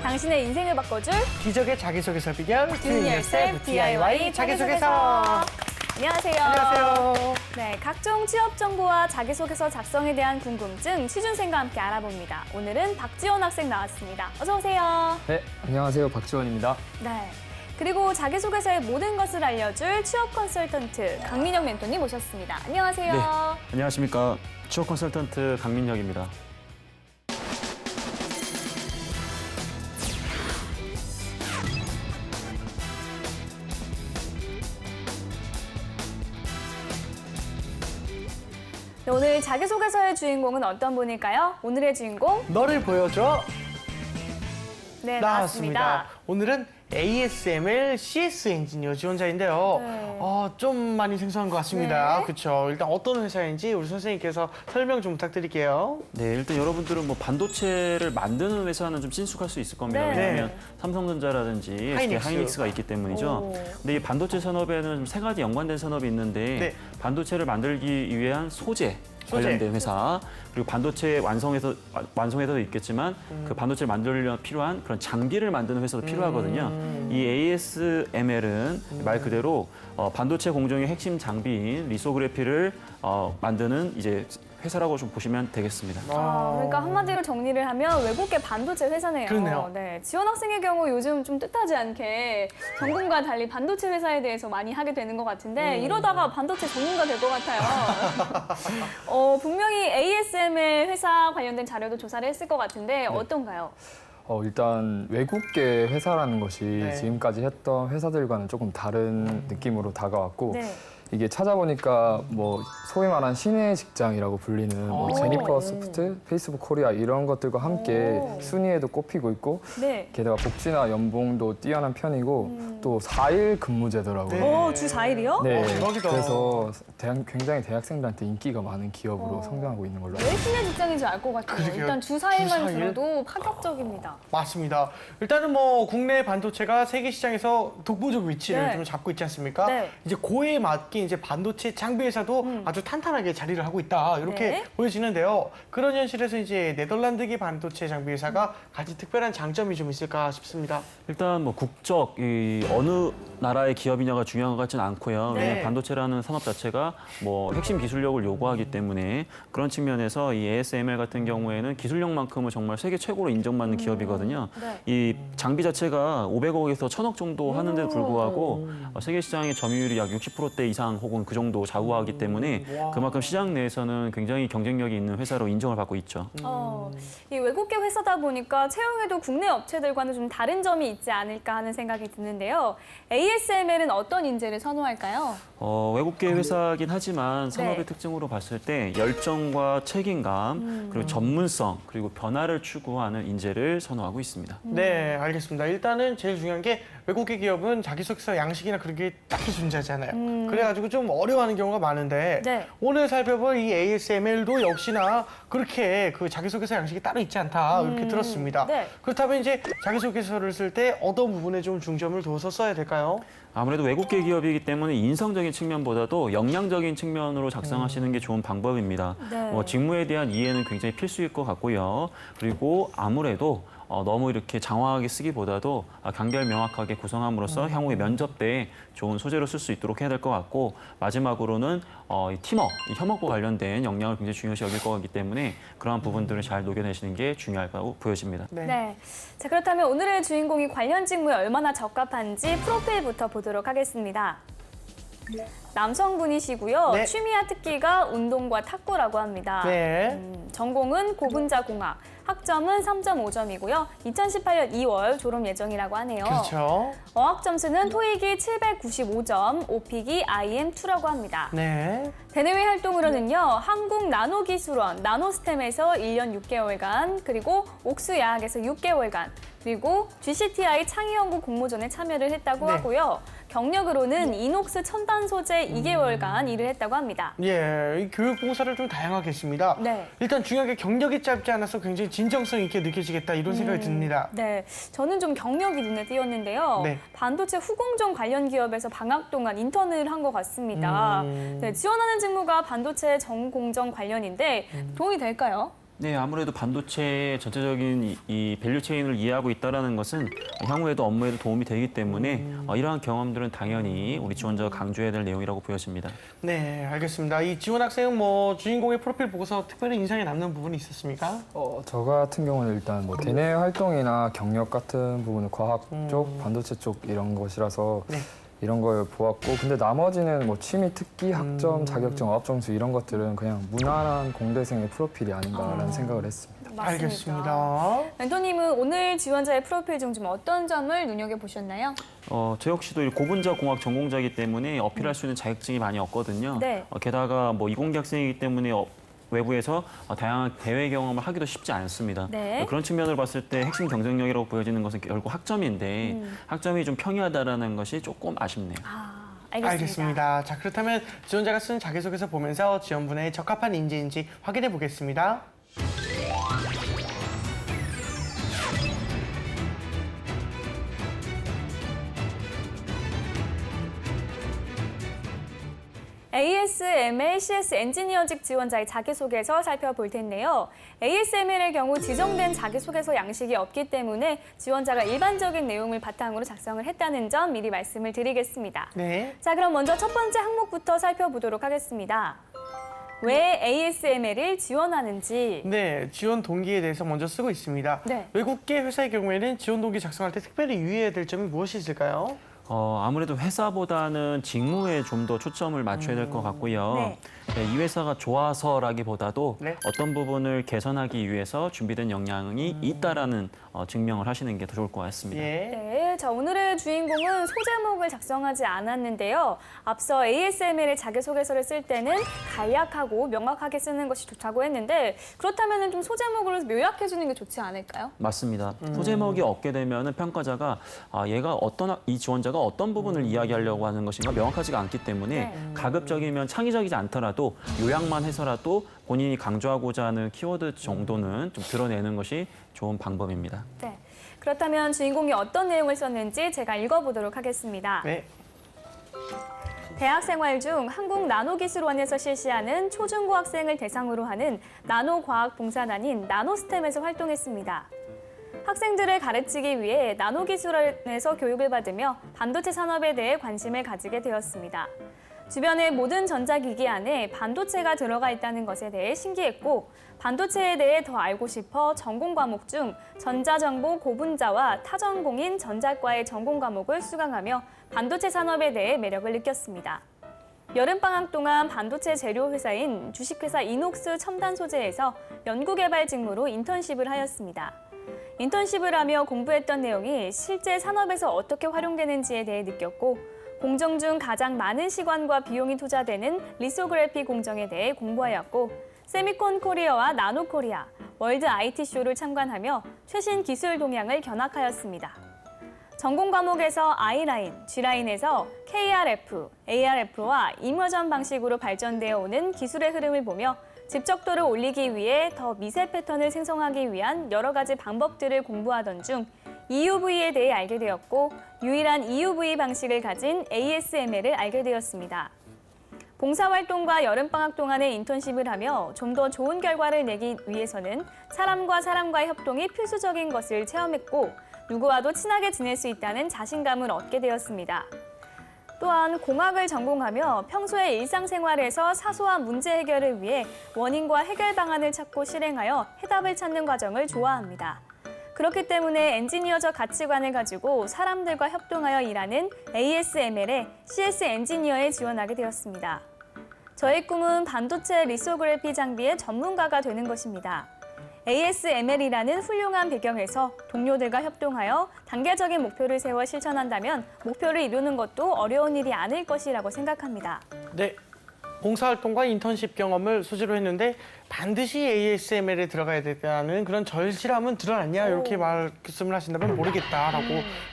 당신의 인생을 바꿔줄 기적의 자기소개서 비결 Doing Yourself DIY 자기소개서. 안녕하세요. 안녕하세요. 네, 각종 취업 정보와 자기소개서 작성에 대한 궁금증 취준생과 함께 알아봅니다. 오늘은 박지원 학생 나왔습니다. 어서 오세요. 네, 안녕하세요. 박지원입니다. 네. 그리고 자기소개서의 모든 것을 알려줄 취업 컨설턴트 강민혁 멘토님 모셨습니다. 안녕하세요. 네, 안녕하십니까. 취업 컨설턴트 강민혁입니다. 네, 오늘 자기소개서의 주인공은 어떤 분일까요? 오늘의 주인공 너를 보여줘. 네, 나왔습니다. 나왔습니다. 오늘은 ASML CS 엔지니어 지원자인데요. 네. 좀 많이 생소한 것 같습니다. 네. 그렇죠. 일단 어떤 회사인지 우리 선생님께서 설명 좀 부탁드릴게요. 네, 일단 여러분들은 뭐 반도체를 만드는 회사는 좀 친숙할 수 있을 겁니다. 네. 왜냐하면 삼성전자라든지 SK 하이닉스. 하이닉스가 있기 때문이죠. 오. 근데 이 반도체 산업에는 세 가지 연관된 산업이 있는데 네. 반도체를 만들기 위한 소재 관련된 회사, 그리고 반도체 완성해서도 있겠지만 그 반도체를 만들려면 필요한 그런 장비를 만드는 회사도 필요하거든요. 이 ASML은 말 그대로 반도체 공정의 핵심 장비인 리소그래피를 만드는 이제 회사라고 좀 보시면 되겠습니다. 그러니까 한마디로 정리를 하면 외국계 반도체 회사네요. 그러네요. 네, 지원 학생의 경우 요즘 좀 뜻하지 않게 전공과 달리 반도체 회사에 대해서 많이 하게 되는 것 같은데 이러다가 반도체 전문가 될 것 같아요. 분명히 ASML 회사 관련된 자료도 조사를 했을 것 같은데 어떤가요? 일단 외국계 회사라는 것이 네. 지금까지 했던 회사들과는 조금 다른 느낌으로 다가왔고 네. 이게 찾아보니까 뭐 소위 말한 신의 직장이라고 불리는 뭐 오. 제니퍼 소프트, 페이스북 코리아 이런 것들과 함께 오. 순위에도 꼽히고 있고 네. 게다가 복지나 연봉도 뛰어난 편이고 또 4일 근무제더라고요. 네. 주 4일이요? 네, 대박이다. 그래서 굉장히 대학생들한테 인기가 많은 기업으로 성장하고 있는 걸로 알고 왜 신의 직장인지 알 것 같아요. 그러게요. 일단 주 주 4일만 4일? 들어도 파격적입니다. 맞습니다. 일단은 뭐 국내 반도체가 세계 시장에서 독보적 위치를 네. 좀 잡고 있지 않습니까? 네. 이제 그에 맞게 이제 반도체 장비 회사도 아주 탄탄하게 자리를 하고 있다 이렇게 네. 보여지는데요. 그런 현실에서 이제 네덜란드계 반도체 장비 회사가 가진 특별한 장점이 좀 있을까 싶습니다. 일단 뭐 국적, 어느 나라의 기업이냐가 중요한 것 같지는 않고요. 네. 왜냐하면 반도체라는 산업 자체가 뭐 핵심 기술력을 요구하기 때문에 그런 측면에서 이 ASML 같은 경우에는 기술력만큼은 정말 세계 최고로 인정받는 기업이거든요. 네. 이 장비 자체가 500억에서 1000억 정도 하는데도 불구하고 세계 시장의 점유율이 약 60%대 이상 혹은 그 정도 좌우하기 때문에 와. 그만큼 시장 내에서는 굉장히 경쟁력이 있는 회사로 인정을 받고 있죠. 이 외국계 회사다 보니까 채용에도 국내 업체들과는 좀 다른 점이 있지 않을까 하는 생각이 드는데요. ASML은 어떤 인재를 선호할까요? 외국계 회사긴 하지만 산업의 네. 특징으로 봤을 때 열정과 책임감, 그리고 전문성, 그리고 변화를 추구하는 인재를 선호하고 있습니다. 네, 알겠습니다. 일단은 제일 중요한 게 외국계 기업은 자기소개서 양식이나 그런 게 딱히 존재하지 않아요. 그래가지고 좀 어려워하는 경우가 많은데 네. 오늘 살펴볼 이 ASML도 역시나 그렇게 그 자기소개서 양식이 따로 있지 않다 이렇게 들었습니다. 네. 그렇다면 이제 자기소개서를 쓸 때 어떤 부분에 좀 중점을 둬서 써야 될까요? 아무래도 외국계 기업이기 때문에 인성적인 측면보다도 역량적인 측면으로 작성하시는 게 좋은 방법입니다. 네. 직무에 대한 이해는 굉장히 필수일 것 같고요. 그리고 아무래도 너무 이렇게 장황하게 쓰기보다도 경계를 명확하게 구성함으로써 향후에 면접 때 좋은 소재로 쓸 수 있도록 해야 될 것 같고 마지막으로는 이 팀워크, 이 협업과 관련된 역량을 굉장히 중요시 여길 것 같기 때문에 그러한 부분들을 잘 녹여내시는 게 중요하다고 보여집니다. 네. 자, 그렇다면 오늘의 주인공이 관련 직무에 얼마나 적합한지 프로필부터 보도록 하겠습니다. 남성분이시고요. 네. 취미와 특기가 운동과 탁구라고 합니다. 네. 전공은 고분자공학, 학점은 3.5점이고요. 2018년 2월 졸업 예정이라고 하네요. 그렇죠. 어학 점수는 토익이 795점, 오픽이 IM2라고 합니다. 네. 대내외 활동으로는요, 한국나노기술원 나노스템에서 1년 6개월간, 그리고 옥수야학에서 6개월간, 그리고 GCTI 창의연구 공모전에 참여를 했다고 네. 하고요. 경력으로는 이녹스 첨단 소재 2개월간 일을 했다고 합니다. 예, 이 교육 봉사를 좀 다양하게 했습니다. 네. 일단 중요한 게 경력이 짧지 않아서 굉장히 진정성 있게 느껴지겠다 이런 생각이 듭니다. 네, 저는 좀 경력이 눈에 띄었는데요. 네. 반도체 후공정 관련 기업에서 방학 동안 인턴을 한 것 같습니다. 네, 지원하는 직무가 반도체 전공정 관련인데 도움이 될까요? 네, 아무래도 반도체의 전체적인 이 밸류 체인을 이해하고 있다는 것은 향후에도 업무에도 도움이 되기 때문에 이러한 경험들은 당연히 우리 지원자가 강조해야 될 내용이라고 보여집니다. 네, 알겠습니다. 이 지원 학생은 뭐 주인공의 프로필 보고서 특별히 인상에 남는 부분이 있었습니까? 저 같은 경우는 일단 뭐 대내 활동이나 경력 같은 부분은 과학 쪽, 반도체 쪽 이런 것이라서 네. 이런 걸 보았고, 근데 나머지는 뭐 취미, 특기, 학점, 자격증, 어학 점수 이런 것들은 그냥 무난한 공대생의 프로필이 아닌가라는 생각을 했습니다. 맞습니다. 알겠습니다. 멘토님은 오늘 지원자의 프로필 중 좀 어떤 점을 눈여겨보셨나요? 저 역시도 이 고분자 공학 전공자이기 때문에 어필할 수 있는 자격증이 많이 없거든요. 네. 게다가 뭐 이공계 학생이기 때문에 외부에서 다양한 대외 경험을 하기도 쉽지 않습니다. 네. 그런 측면을 봤을 때 핵심 경쟁력이라고 보여지는 것은 결국 학점인데 학점이 좀 평이하다라는 것이 조금 아쉽네요. 알겠습니다. 자, 그렇다면 지원자가 쓴 자기소개서 보면서 지원분에 적합한 인재인지 확인해 보겠습니다. ASML CS 엔지니어직 지원자의 자기소개서 살펴볼 텐데요. ASML의 경우 지정된 자기소개서 양식이 없기 때문에 지원자가 일반적인 내용을 바탕으로 작성을 했다는 점 미리 말씀을 드리겠습니다. 네. 자, 그럼 먼저 첫 번째 항목부터 살펴보도록 하겠습니다. 왜 ASML을 지원하는지. 네, 지원 동기에 대해서 먼저 쓰고 있습니다. 네. 외국계 회사의 경우에는 지원 동기 작성할 때 특별히 유의해야 될 점이 무엇이 있을까요? 아무래도 회사보다는 직무에 좀 더 초점을 맞춰야 될 것 같고요. 네. 네, 이 회사가 좋아서라기보다도 네. 어떤 부분을 개선하기 위해서 준비된 역량이 있다라는 증명을 하시는 게 더 좋을 것 같습니다. 예. 네, 자, 오늘의 주인공은 소제목을 작성하지 않았는데요. 앞서 ASML의 자기소개서를 쓸 때는 간략하고 명확하게 쓰는 것이 좋다고 했는데 그렇다면 좀 소제목으로 요약해주는 게 좋지 않을까요? 맞습니다. 소제목이 없게 되면 평가자가 이 지원자가 어떤 부분을 이야기하려고 하는 것인가 명확하지가 않기 때문에 네. 가급적이면 창의적이지 않더라도 요약만 해서라도 본인이 강조하고자 하는 키워드 정도는 좀 드러내는 것이 좋은 방법입니다. 네. 그렇다면 주인공이 어떤 내용을 썼는지 제가 읽어보도록 하겠습니다. 네. 대학 생활 중 한국나노기술원에서 실시하는 초중고학생을 대상으로 하는 나노과학 봉사단인 나노스템에서 활동했습니다. 학생들을 가르치기 위해 나노기술원에서 교육을 받으며 반도체 산업에 대해 관심을 가지게 되었습니다. 주변의 모든 전자기기 안에 반도체가 들어가 있다는 것에 대해 신기했고 반도체에 대해 더 알고 싶어 전공 과목 중 전자정보 고분자와 타전공인 전자과의 전공 과목을 수강하며 반도체 산업에 대해 매력을 느꼈습니다. 여름방학 동안 반도체 재료 회사인 주식회사 이녹스 첨단 소재에서 연구개발 직무로 인턴십을 하였습니다. 인턴십을 하며 공부했던 내용이 실제 산업에서 어떻게 활용되는지에 대해 느꼈고 공정 중 가장 많은 시간과 비용이 투자되는 리소그래피 공정에 대해 공부하였고 세미콘 코리아와 나노 코리아, 월드 IT 쇼를 참관하며 최신 기술 동향을 견학하였습니다. 전공 과목에서 I라인, G라인에서 KRF, ARF와 이머전 방식으로 발전되어 오는 기술의 흐름을 보며 집적도를 올리기 위해 더 미세 패턴을 생성하기 위한 여러 가지 방법들을 공부하던 중 EUV에 대해 알게 되었고 유일한 EUV 방식을 가진 ASML을 알게 되었습니다. 봉사활동과 여름방학 동안에 인턴십을 하며 좀 더 좋은 결과를 내기 위해서는 사람과 사람과의 협동이 필수적인 것을 체험했고 누구와도 친하게 지낼 수 있다는 자신감을 얻게 되었습니다. 또한 공학을 전공하며 평소의 일상생활에서 사소한 문제 해결을 위해 원인과 해결 방안을 찾고 실행하여 해답을 찾는 과정을 좋아합니다. 그렇기 때문에 엔지니어적 가치관을 가지고 사람들과 협동하여 일하는 ASML의 CS 엔지니어에 지원하게 되었습니다. 저의 꿈은 반도체 리소그래피 장비의 전문가가 되는 것입니다. ASML이라는 훌륭한 배경에서 동료들과 협동하여 단계적인 목표를 세워 실천한다면 목표를 이루는 것도 어려운 일이 아닐 것이라고 생각합니다. 네. 봉사활동과 인턴십 경험을 소재로 했는데 반드시 ASML에 들어가야 된다는 그런 절실함은 드러났냐 이렇게 말씀을 하신다면 모르겠다라고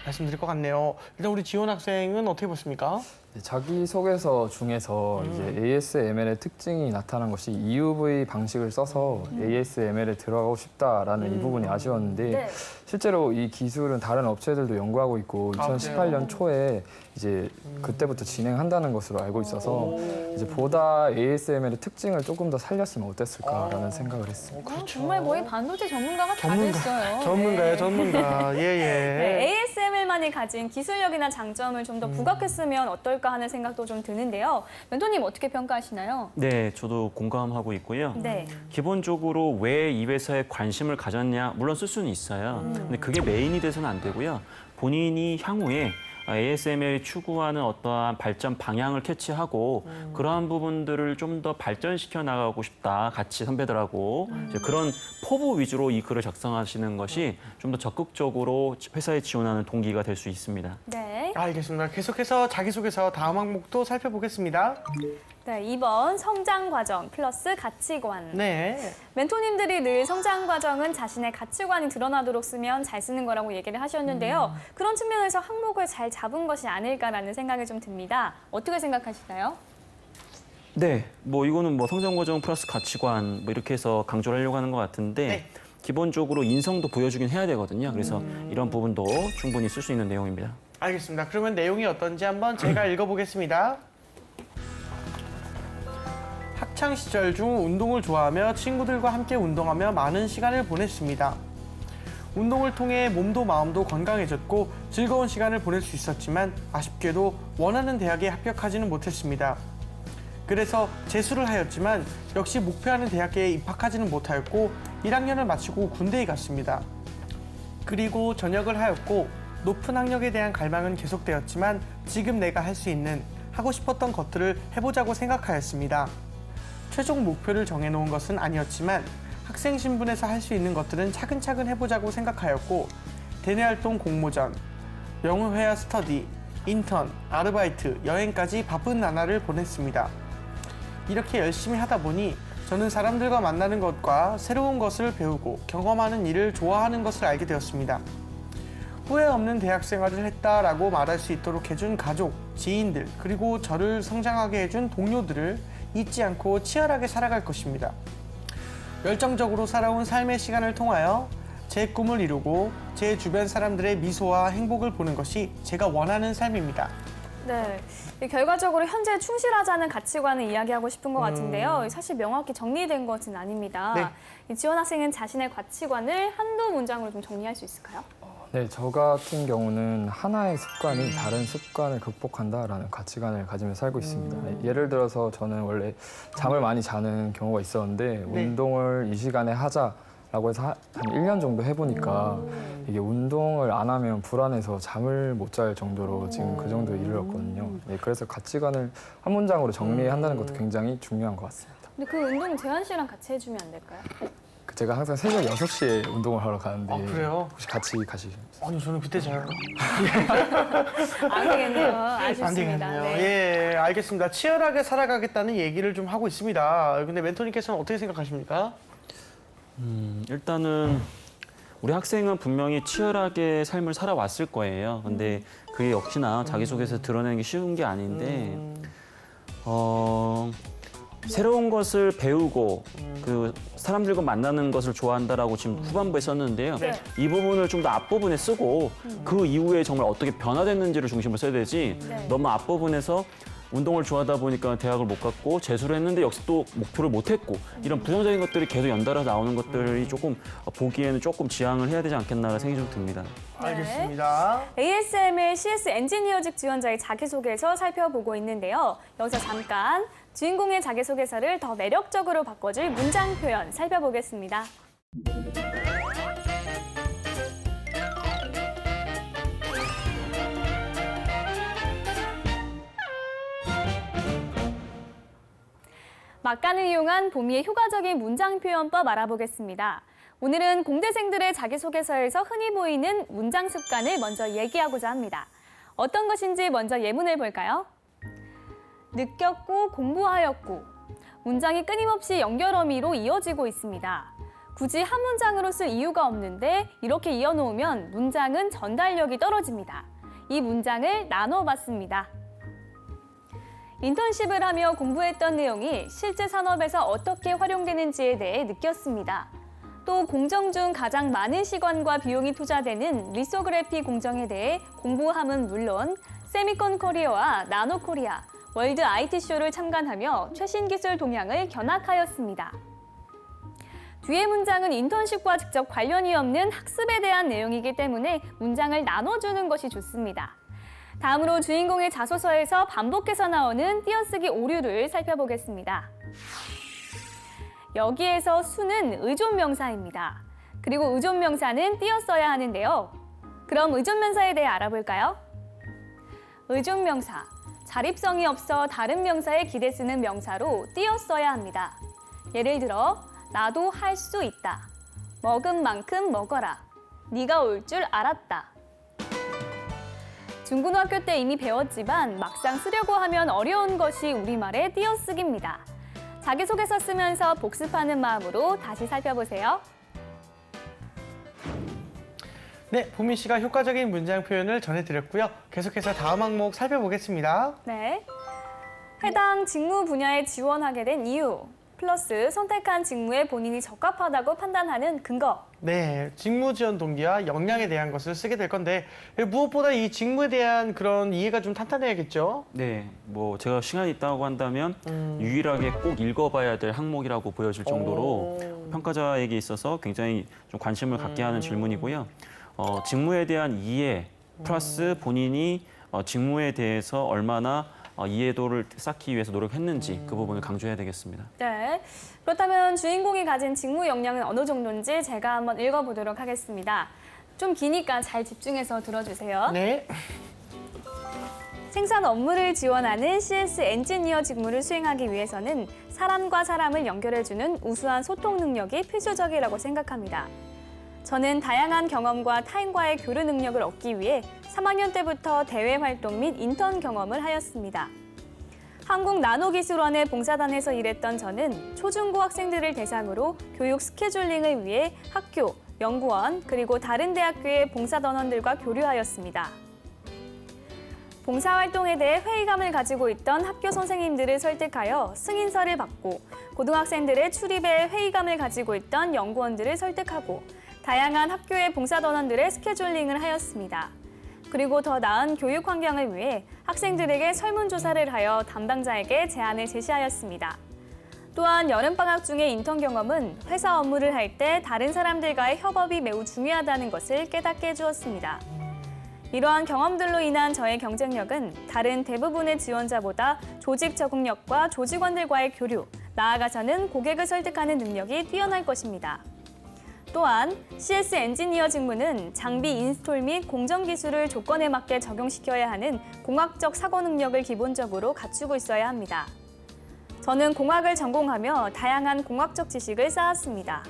말씀드릴 것 같네요. 일단 우리 지원 학생은 어떻게 보십니까? 자기소개서 중에서 이제 ASML의 특징이 나타난 것이 EUV 방식을 써서 ASML에 들어가고 싶다라는 이 부분이 아쉬웠는데 네. 실제로 이 기술은 다른 업체들도 연구하고 있고 2018년 초에 이제 그때부터 진행한다는 것으로 알고 있어서 이제 보다 ASML의 특징을 조금 더 살렸으면 어땠을까 않을까라는 생각을 했습니다. 그렇죠. 정말 거의 반도체 전문가가 다 됐어요. 전문가예요, 네. 전문가. 예, 예. 네, ASML만이 가진 기술력이나 장점을 좀 더 부각했으면 어떨까 하는 생각도 좀 드는데요. 멘토님 어떻게 평가하시나요? 네, 저도 공감하고 있고요. 네. 기본적으로 왜 이 회사에 관심을 가졌냐, 물론 쓸 수는 있어요. 근데 그게 메인이 돼서는 안 되고요. 본인이 향후에 ASML이 추구하는 어떠한 발전 방향을 캐치하고 그러한 부분들을 좀 더 발전시켜 나가고 싶다. 같이 선배들하고 이제 그런 포부 위주로 이 글을 작성하시는 것이 좀 더 적극적으로 회사에 지원하는 동기가 될 수 있습니다. 네. 알겠습니다. 계속해서 자기소개서 다음 항목도 살펴보겠습니다. 네, 2번 성장 과정 플러스 가치관. 네. 멘토님들이 늘 성장 과정은 자신의 가치관이 드러나도록 쓰면 잘 쓰는 거라고 얘기를 하셨는데요. 그런 측면에서 항목을 잘 잡은 것이 아닐까라는 생각이 좀 듭니다. 어떻게 생각하시나요? 네, 뭐 이거는 뭐 성장 과정 플러스 가치관 뭐 이렇게 해서 강조를 하려고 하는 것 같은데 네. 기본적으로 인성도 보여주긴 해야 되거든요. 그래서 이런 부분도 충분히 쓸 수 있는 내용입니다. 알겠습니다. 그러면 내용이 어떤지 한번 제가 읽어보겠습니다. 학창 시절 중 운동을 좋아하며 친구들과 함께 운동하며 많은 시간을 보냈습니다. 운동을 통해 몸도 마음도 건강해졌고 즐거운 시간을 보낼 수 있었지만 아쉽게도 원하는 대학에 합격하지는 못했습니다. 그래서 재수를 하였지만 역시 목표하는 대학에 입학하지는 못하였고 1학년을 마치고 군대에 갔습니다. 그리고 전역을 하였고 높은 학력에 대한 갈망은 계속되었지만 지금 내가 할 수 있는 하고 싶었던 것들을 해보자고 생각하였습니다. 최종 목표를 정해놓은 것은 아니었지만 학생 신분에서 할 수 있는 것들은 차근차근 해보자고 생각하였고 대내활동 공모전, 영어회화 스터디, 인턴, 아르바이트, 여행까지 바쁜 나날을 보냈습니다. 이렇게 열심히 하다 보니 저는 사람들과 만나는 것과 새로운 것을 배우고 경험하는 일을 좋아하는 것을 알게 되었습니다. 후회 없는 대학 생활을 했다라고 말할 수 있도록 해준 가족, 지인들, 그리고 저를 성장하게 해준 동료들을 잊지 않고 치열하게 살아갈 것입니다. 열정적으로 살아온 삶의 시간을 통하여 제 꿈을 이루고 제 주변 사람들의 미소와 행복을 보는 것이 제가 원하는 삶입니다. 네. 결과적으로 현재 충실하자는 가치관을 이야기하고 싶은 것 같은데요. 사실 명확히 정리된 것은 아닙니다. 네. 이 지원 학생은 자신의 가치관을 한두 문장으로 좀 정리할 수 있을까요? 네, 저 같은 경우는 하나의 습관이 다른 습관을 극복한다라는 가치관을 가지며 살고 있습니다. 네, 예를 들어서 저는 원래 잠을 많이 자는 경우가 있었는데 네. 운동을 이 시간에 하자라고 해서 한 1년 정도 해보니까 이게 운동을 안 하면 불안해서 잠을 못 잘 정도로 지금 그 정도에 이르렀거든요. 네, 그래서 가치관을 한 문장으로 정리한다는 것도 굉장히 중요한 것 같습니다. 근데 그 운동은 재환 씨랑 같이 해주면 안 될까요? 제가 항상 새벽 6시에 운동을 하러 가는데 아, 그래요? 혹시 같이 가시죠? 아니 저는 그때 자요. 안 되겠네요. 안 아쉽습니다. 되겠네요. 네. 예, 알겠습니다. 치열하게 살아가겠다는 얘기를 좀 하고 있습니다. 근데 멘토님께서는 어떻게 생각하십니까? 일단은 우리 학생은 분명히 치열하게 삶을 살아왔을 거예요. 근데 그게 역시나 자기소개서 드러내는 게 쉬운 게 아닌데 새로운 것을 배우고 그 사람들과 만나는 것을 좋아한다라고 지금 후반부에 썼는데요. 네. 이 부분을 좀 더 앞부분에 쓰고 그 이후에 정말 어떻게 변화됐는지를 중심으로 써야 되지 네. 너무 앞부분에서 운동을 좋아하다 보니까 대학을 못 갔고 재수를 했는데 역시 또 목표를 못 했고 이런 부정적인 것들이 계속 연달아 나오는 것들이 조금 보기에는 조금 지양을 해야 되지 않겠나라는 생각이 좀 듭니다. 알겠습니다. ASML CS 엔지니어직 지원자의 자기소개서 살펴보고 있는데요. 여기서 잠깐 주인공의 자기소개서를 더 매력적으로 바꿔줄 문장 표현 살펴보겠습니다. 막간을 이용한 보미의 효과적인 문장 표현법 알아보겠습니다. 오늘은 공대생들의 자기소개서에서 흔히 보이는 문장 습관을 먼저 얘기하고자 합니다. 어떤 것인지 먼저 예문을 볼까요? 느꼈고 공부하였고 문장이 끊임없이 연결어미로 이어지고 있습니다. 굳이 한 문장으로 쓸 이유가 없는데 이렇게 이어놓으면 문장은 전달력이 떨어집니다. 이 문장을 나눠봤습니다. 인턴십을 하며 공부했던 내용이 실제 산업에서 어떻게 활용되는지에 대해 느꼈습니다. 또 공정 중 가장 많은 시간과 비용이 투자되는 리소그래피 공정에 대해 공부함은 물론 세미콘 코리아와 나노 코리아, 월드 IT쇼를 참관하며 최신 기술 동향을 견학하였습니다. 뒤의 문장은 인턴십과 직접 관련이 없는 학습에 대한 내용이기 때문에 문장을 나눠주는 것이 좋습니다. 다음으로 주인공의 자소서에서 반복해서 나오는 띄어쓰기 오류를 살펴보겠습니다. 여기에서 수는 의존명사입니다. 그리고 의존명사는 띄어써야 하는데요. 그럼 의존명사에 대해 알아볼까요? 의존명사, 자립성이 없어 다른 명사에 기대 쓰는 명사로 띄어써야 합니다. 예를 들어 나도 할 수 있다. 먹은 만큼 먹어라. 네가 올 줄 알았다. 중고등학교 때 이미 배웠지만 막상 쓰려고 하면 어려운 것이 우리말의 띄어쓰기입니다. 자기소개서 쓰면서 복습하는 마음으로 다시 살펴보세요. 네, 보민 씨가 효과적인 문장 표현을 전해드렸고요. 계속해서 다음 항목 살펴보겠습니다. 네. 해당 직무 분야에 지원하게 된 이유, 플러스 선택한 직무에 본인이 적합하다고 판단하는 근거. 네, 직무 지원 동기와 역량에 대한 것을 쓰게 될 건데 무엇보다 이 직무에 대한 그런 이해가 좀 탄탄해야겠죠? 네, 뭐 제가 시간이 있다고 한다면 유일하게 꼭 읽어봐야 될 항목이라고 보여질 정도로 평가자에게 있어서 굉장히 좀 관심을 갖게 하는 질문이고요. 직무에 대한 이해 플러스 본인이 직무에 대해서 얼마나 이해도를 쌓기 위해서 노력했는지 그 부분을 강조해야 되겠습니다. 네. 그렇다면 주인공이 가진 직무 역량은 어느 정도인지 제가 한번 읽어보도록 하겠습니다. 좀 기니까 잘 집중해서 들어주세요. 네. 생산 업무를 지원하는 CS 엔지니어 직무를 수행하기 위해서는 사람과 사람을 연결해주는 우수한 소통 능력이 필수적이라고 생각합니다. 저는 다양한 경험과 타인과의 교류 능력을 얻기 위해 3학년 때부터 대외 활동 및 인턴 경험을 하였습니다. 한국나노기술원의 봉사단에서 일했던 저는 초중고 학생들을 대상으로 교육 스케줄링을 위해 학교, 연구원, 그리고 다른 대학교의 봉사단원들과 교류하였습니다. 봉사활동에 대해 회의감을 가지고 있던 학교 선생님들을 설득하여 승인서를 받고 고등학생들의 출입에 회의감을 가지고 있던 연구원들을 설득하고 다양한 학교의 봉사단원들의 스케줄링을 하였습니다. 그리고 더 나은 교육 환경을 위해 학생들에게 설문조사를 하여 담당자에게 제안을 제시하였습니다. 또한 여름방학 중의 인턴 경험은 회사 업무를 할 때 다른 사람들과의 협업이 매우 중요하다는 것을 깨닫게 해주었습니다. 이러한 경험들로 인한 저의 경쟁력은 다른 대부분의 지원자보다 조직 적응력과 조직원들과의 교류, 나아가서는 고객을 설득하는 능력이 뛰어날 것입니다. 또한 CS 엔지니어 직무는 장비 인스톨 및 공정 기술을 조건에 맞게 적용시켜야 하는 공학적 사고 능력을 기본적으로 갖추고 있어야 합니다. 저는 공학을 전공하며 다양한 공학적 지식을 쌓았습니다.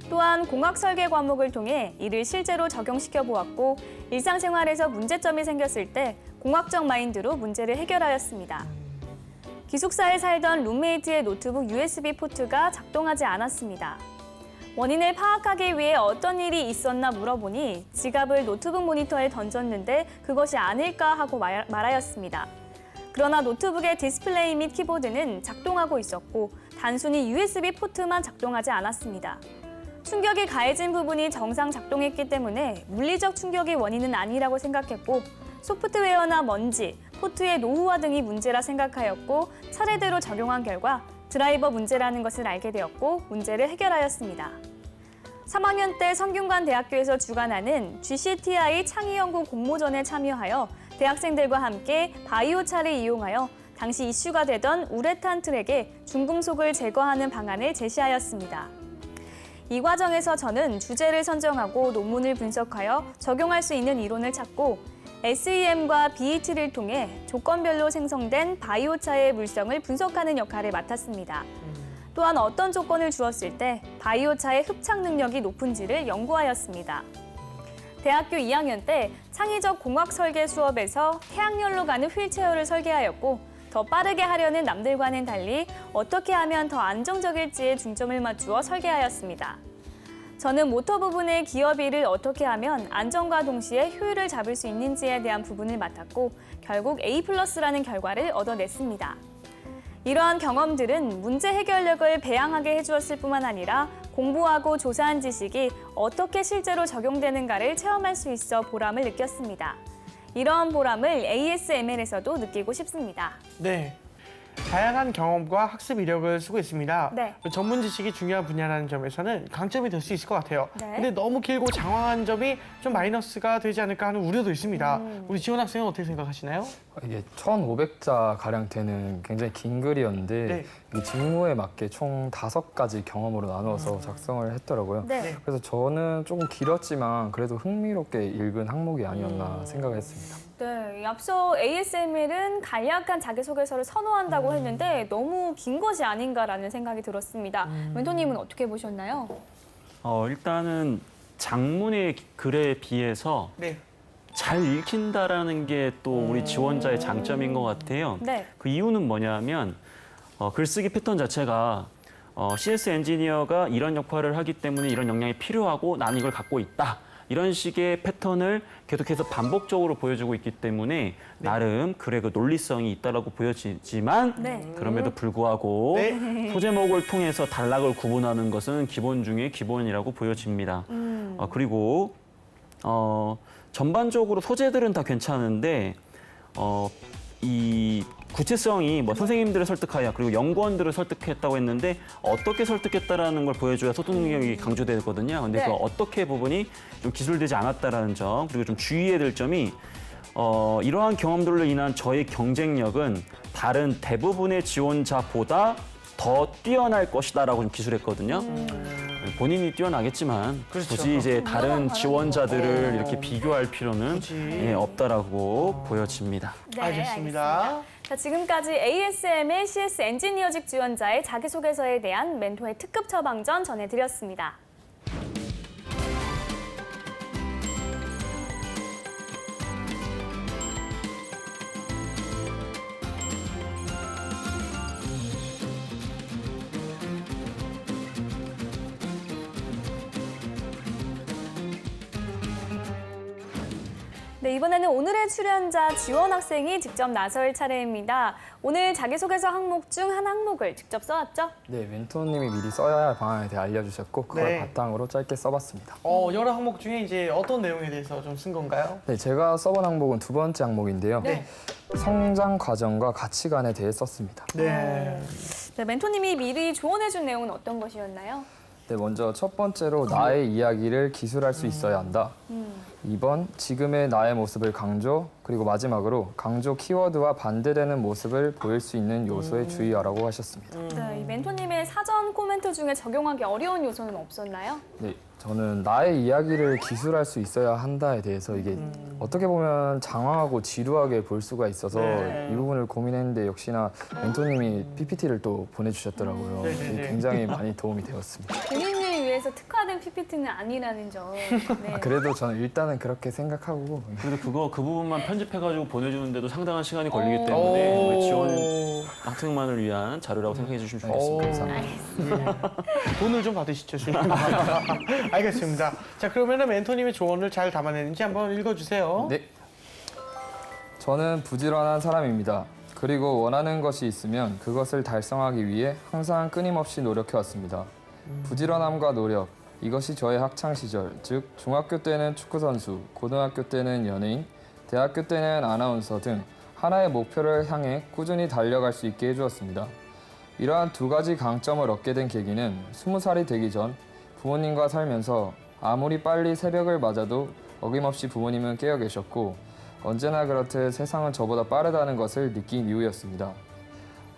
또한 공학 설계 과목을 통해 이를 실제로 적용시켜 보았고 일상생활에서 문제점이 생겼을 때 공학적 마인드로 문제를 해결하였습니다. 기숙사에 살던 룸메이트의 노트북 USB 포트가 작동하지 않았습니다. 원인을 파악하기 위해 어떤 일이 있었나 물어보니 지갑을 노트북 모니터에 던졌는데 그것이 아닐까 하고 말하였습니다. 그러나 노트북의 디스플레이 및 키보드는 작동하고 있었고 단순히 USB 포트만 작동하지 않았습니다. 충격이 가해진 부분이 정상 작동했기 때문에 물리적 충격이 원인은 아니라고 생각했고 소프트웨어나 먼지, 포트의 노후화 등이 문제라 생각하였고 차례대로 적용한 결과 드라이버 문제라는 것을 알게 되었고 문제를 해결하였습니다. 3학년 때 성균관 대학교에서 주관하는 GCTI 창의연구 공모전에 참여하여 대학생들과 함께 바이오차를 이용하여 당시 이슈가 되던 우레탄 트랙에 중금속을 제거하는 방안을 제시하였습니다. 이 과정에서 저는 주제를 선정하고 논문을 분석하여 적용할 수 있는 이론을 찾고 SEM과 BET를 통해 조건별로 생성된 바이오차의 물성을 분석하는 역할을 맡았습니다. 또한 어떤 조건을 주었을 때 바이오차의 흡착 능력이 높은지를 연구하였습니다. 대학교 2학년 때 창의적 공학 설계 수업에서 태양열로 가는 휠체어를 설계하였고 더 빠르게 하려는 남들과는 달리 어떻게 하면 더 안정적일지에 중점을 맞추어 설계하였습니다. 저는 모터 부분의 기어비를 어떻게 하면 안정과 동시에 효율을 잡을 수 있는지에 대한 부분을 맡았고 결국 A+라는 결과를 얻어냈습니다. 이러한 경험들은 문제 해결력을 배양하게 해주었을 뿐만 아니라 공부하고 조사한 지식이 어떻게 실제로 적용되는가를 체험할 수 있어 보람을 느꼈습니다. 이러한 보람을 ASML에서도 느끼고 싶습니다. 네. 다양한 경험과 학습 이력을 쓰고 있습니다. 네. 전문 지식이 중요한 분야라는 점에서는 강점이 될 수 있을 것 같아요. 네. 근데 너무 길고 장황한 점이 좀 마이너스가 되지 않을까 하는 우려도 있습니다. 우리 지원 학생은 어떻게 생각하시나요? 이게 1,500자 가량 되는 굉장히 긴 글이었는데 네. 이 직무에 맞게 총 5가지 경험으로 나누어서 작성을 했더라고요. 네. 그래서 저는 조금 길었지만 그래도 흥미롭게 읽은 항목이 아니었나 생각을 했습니다. 네, 앞서 ASML은 간략한 자기소개서를 선호한다고 했는데 너무 긴 것이 아닌가라는 생각이 들었습니다. 멘토님은 어떻게 보셨나요? 일단은 장문의 글에 비해서 네. 잘 읽힌다라는 게 또 우리 지원자의 장점인 것 같아요. 네. 그 이유는 뭐냐면 글쓰기 패턴 자체가 CS 엔지니어가 이런 역할을 하기 때문에 이런 역량이 필요하고 나는 이걸 갖고 있다. 이런 식의 패턴을 계속해서 반복적으로 보여주고 있기 때문에 나름 글의 그 논리성이 있다라고 보여지지만 네. 그럼에도 불구하고 네. 소제목을 통해서 단락을 구분하는 것은 기본 중에 기본이라고 보여집니다. 그리고 전반적으로 소재들은 다 괜찮은데 이 구체성이 뭐 선생님들을 설득하여 그리고 연구원들을 설득했다고 했는데 어떻게 설득했다라는 걸 보여줘야 소통 능력이 강조되거든요. 근데 네. 그 어떻게 부분이 좀 기술되지 않았다라는 점 그리고 좀 주의해야 될 점이 이러한 경험들로 인한 저의 경쟁력은 다른 대부분의 지원자보다 더 뛰어날 것이다라고 좀 기술했거든요. 본인이 뛰어나겠지만 그렇죠. 굳이 이제 다른 바라는 지원자들을 거고. 이렇게 비교할 필요는 굳이. 없다라고 보여집니다. 네, 알겠습니다. 자, 지금까지 ASML CS 엔지니어직 지원자의 자기소개서에 대한 멘토의 특급 처방전 전해드렸습니다. 네, 이번에는 오늘의 출연자 지원 학생이 직접 나설 차례입니다. 오늘 자기소개서 항목 중 한 항목을 직접 써왔죠? 네, 멘토님이 미리 써야 할 방안에 대해 알려주셨고 그걸 네. 바탕으로 짧게 써봤습니다. 여러 항목 중에 이제 어떤 내용에 대해서 좀 쓴 건가요? 네, 제가 써본 항목은 2번째 항목인데요. 네. 성장 과정과 가치관에 대해 썼습니다. 네. 네, 멘토님이 미리 조언해준 내용은 어떤 것이었나요? 네, 먼저 첫 번째로 나의 이야기를 기술할 수 있어야 한다. 2번, 지금의 나의 모습을 강조, 그리고 마지막으로 강조 키워드와 반대되는 모습을 보일 수 있는 요소에 주의하라고 하셨습니다. 네, 이 멘토님의 사전 코멘트 중에 적용하기 어려운 요소는 없었나요? 네, 저는 나의 이야기를 기술할 수 있어야 한다에 대해서 이게 어떻게 보면 장황하고 지루하게 볼 수가 있어서 네. 이 부분을 고민했는데 역시나 멘토님이 PPT를 또 보내주셨더라고요. 네, 네, 이게 네. 굉장히 많이 도움이 되었습니다. 본인을 위해서 특화된 PPT는 아니라는 점. 네. 그래도 저는 일단은 그렇게 생각하고 그래도 그 부분만 편집해가지고 보내주는데도 상당한 시간이 걸리기 때문에 우리 지원 학생만을 위한 자료라고 생각해 주시면 좋겠습니다. 감사합니다. 돈을 좀 받으시죠, 주님. 알겠습니다. 자, 그러면은 멘토님의 조언을 잘 담아내는지 한번 읽어주세요. 네. 저는 부지런한 사람입니다. 그리고 원하는 것이 있으면 그것을 달성하기 위해 항상 끊임없이 노력해왔습니다. 부지런함과 노력, 이것이 저의 학창 시절, 즉 중학교 때는 축구 선수, 고등학교 때는 연예인, 대학교 때는 아나운서 등 하나의 목표를 향해 꾸준히 달려갈 수 있게 해주었습니다. 이러한 2가지 강점을 얻게 된 계기는 20살이 되기 전 부모님과 살면서 아무리 빨리 새벽을 맞아도 어김없이 부모님은 깨어 계셨고 언제나 그렇듯 세상은 저보다 빠르다는 것을 느낀 이유였습니다.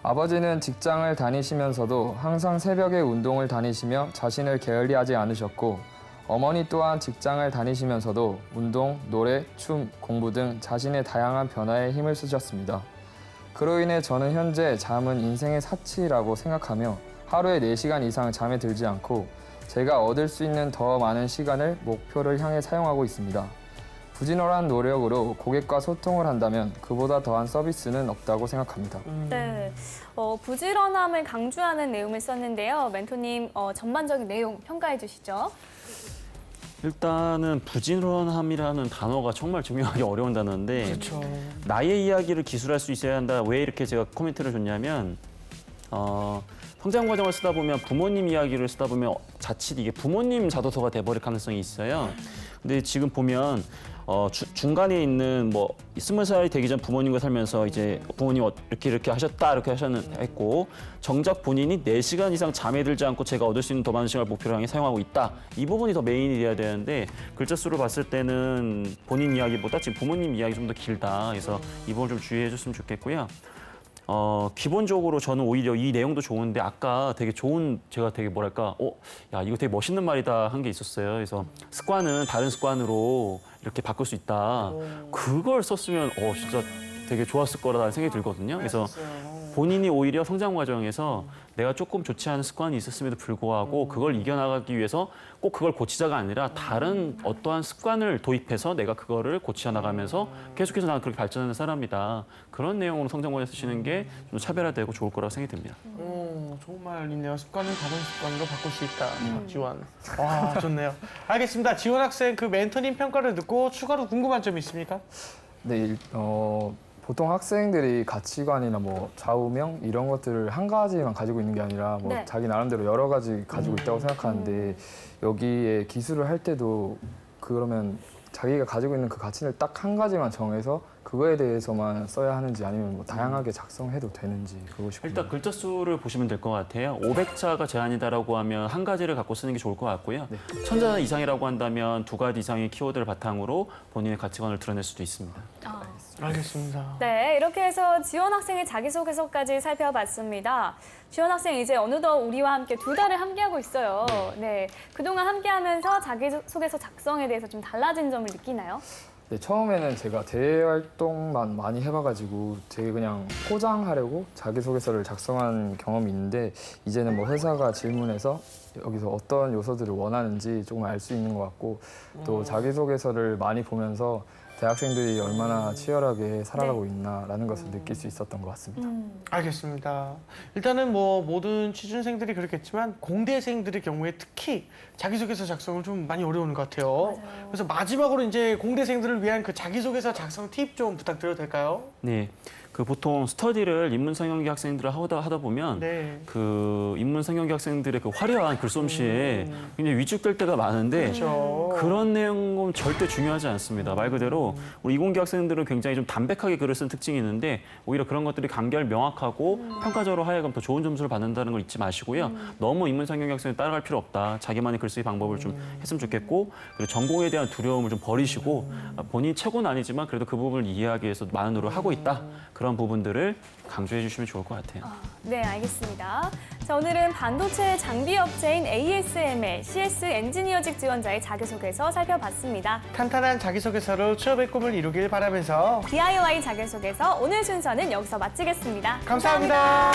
아버지는 직장을 다니시면서도 항상 새벽에 운동을 다니시며 자신을 게을리하지 않으셨고 어머니 또한 직장을 다니시면서도 운동, 노래, 춤, 공부 등 자신의 다양한 변화에 힘을 쓰셨습니다. 그로 인해 저는 현재 잠은 인생의 사치라고 생각하며 하루에 4시간 이상 잠에 들지 않고 제가 얻을 수 있는 더 많은 시간을 목표를 향해 사용하고 있습니다. 부지런한 노력으로 고객과 소통을 한다면 그보다 더한 서비스는 없다고 생각합니다. 네, 부지런함을 강조하는 내용을 썼는데요. 멘토님, 전반적인 내용 평가해 주시죠. 일단은 부지런함이라는 단어가 정말 증명하기 어려운 단어인데 그렇죠. 나의 이야기를 기술할 수 있어야 한다. 왜 이렇게 제가 코멘트를 줬냐면 성장 과정을 쓰다 보면 부모님 이야기를 쓰다 보면 자칫 이게 부모님 자도서가 돼버릴 가능성이 있어요. 근데 지금 보면 중간에 있는 뭐 20살 되기 전 부모님과 살면서 이제 부모님 이렇게 하셨다 이렇게 했고 정작 본인이 4시간 이상 잠에 들지 않고 제가 얻을 수 있는 더 많은 시간을 목표로 향해 사용하고 있다. 이 부분이 더 메인이 돼야 되는데 글자 수를 봤을 때는 본인 이야기보다 지금 부모님 이야기 좀 더 길다. 그래서 이 부분 좀 주의해 줬으면 좋겠고요. 기본적으로 저는 오히려 이 내용도 좋은데 아까 되게 좋은 제가 되게 뭐랄까 야 이거 되게 멋있는 말이다 한 게 있었어요. 그래서 습관은 다른 습관으로 이렇게 바꿀 수 있다. 그걸 썼으면 진짜 되게 좋았을 거라는 생각이 들거든요. 그래서 본인이 오히려 성장 과정에서 내가 조금 좋지 않은 습관이 있었음에도 불구하고 그걸 이겨나가기 위해서 꼭 그걸 고치자가 아니라 다른 어떠한 습관을 도입해서 내가 그거를 고쳐 나가면서 계속해서 나는 그렇게 발전하는 사람이다. 그런 내용으로 성장 과정에 쓰시는 게 좀 차별화되고 좋을 거라고 생각이 듭니다. 좋은 말이네요. 습관은 다른 습관으로 바꿀 수 있다. 박지원. 와, 좋네요. 알겠습니다. 지원 학생 그 멘토링 평가를 듣고 추가로 궁금한 점이 있습니까? 네, 보통 학생들이 가치관이나 뭐 좌우명 이런 것들을 한 가지만 가지고 있는 게 아니라 뭐 네. 자기 나름대로 여러 가지 가지고 있다고 생각하는데 여기에 기술을 할 때도 그러면 자기가 가지고 있는 그 가치를 딱 한 가지만 정해서 그거에 대해서만 써야 하는지 아니면 뭐 다양하게 작성해도 되는지 그거 싶고요. 일단 글자 수를 보시면 될 것 같아요. 500자가 제한이다라고 하면 한 가지를 갖고 쓰는 게 좋을 것 같고요. 1000자 이상이라고 한다면 2가지 이상의 키워드를 바탕으로 본인의 가치관을 드러낼 수도 있습니다. 알겠습니다. 네, 이렇게 해서 지원 학생의 자기소개서까지 살펴봤습니다. 지원 학생 이제 어느덧 우리와 함께 2달을 함께하고 있어요. 네, 그동안 함께하면서 자기소개서 작성에 대해서 좀 달라진 점을 느끼나요? 네, 처음에는 제가 대외 활동만 많이 해봐가지고 되게 그냥 포장하려고 자기소개서를 작성한 경험이 있는데 이제는 뭐 회사가 질문해서 여기서 어떤 요소들을 원하는지 조금 알 수 있는 것 같고 또 자기소개서를 많이 보면서 대학생들이 얼마나 치열하게 살아가고 있나라는 것을 느낄 수 있었던 것 같습니다. 알겠습니다. 일단은 뭐 모든 취준생들이 그렇겠지만 공대생들의 경우에 특히 자기소개서 작성을 좀 많이 어려운 것 같아요. 맞아요. 그래서 마지막으로 이제 공대생들을 위한 그 자기소개서 작성 팁 좀 부탁드려도 될까요? 네. 그 보통 스터디를 인문 상영기 학생들을 하다 보면 네. 그 인문 상영기 학생들의 그 화려한 글솜씨에 굉장히 위축될 때가 많은데 그렇죠. 그런 내용은 절대 중요하지 않습니다. 말 그대로 우리 이공계 학생들은 굉장히 좀 담백하게 글을 쓴 특징이 있는데 오히려 그런 것들이 간결 명확하고 평가적으로 하여금 더 좋은 점수를 받는다는 걸 잊지 마시고요. 너무 인문 상영기 학생을 따라갈 필요 없다. 자기만의 글쓰기 방법을 좀 했으면 좋겠고 그리고 전공에 대한 두려움을 좀 버리시고 본인이 최고는 아니지만 그래도 그 부분을 이해하기 위해서 많은 노력을 하고 있다. 그런 부분들을 강조해 주시면 좋을 것 같아요. 네, 알겠습니다. 자, 오늘은 반도체 장비 업체인 ASML CS 엔지니어직 지원자의 자기소개서 살펴봤습니다. 탄탄한 자기소개서로 취업의 꿈을 이루길 바라면서 DIY 자기소개서 오늘 순서는 여기서 마치겠습니다. 감사합니다.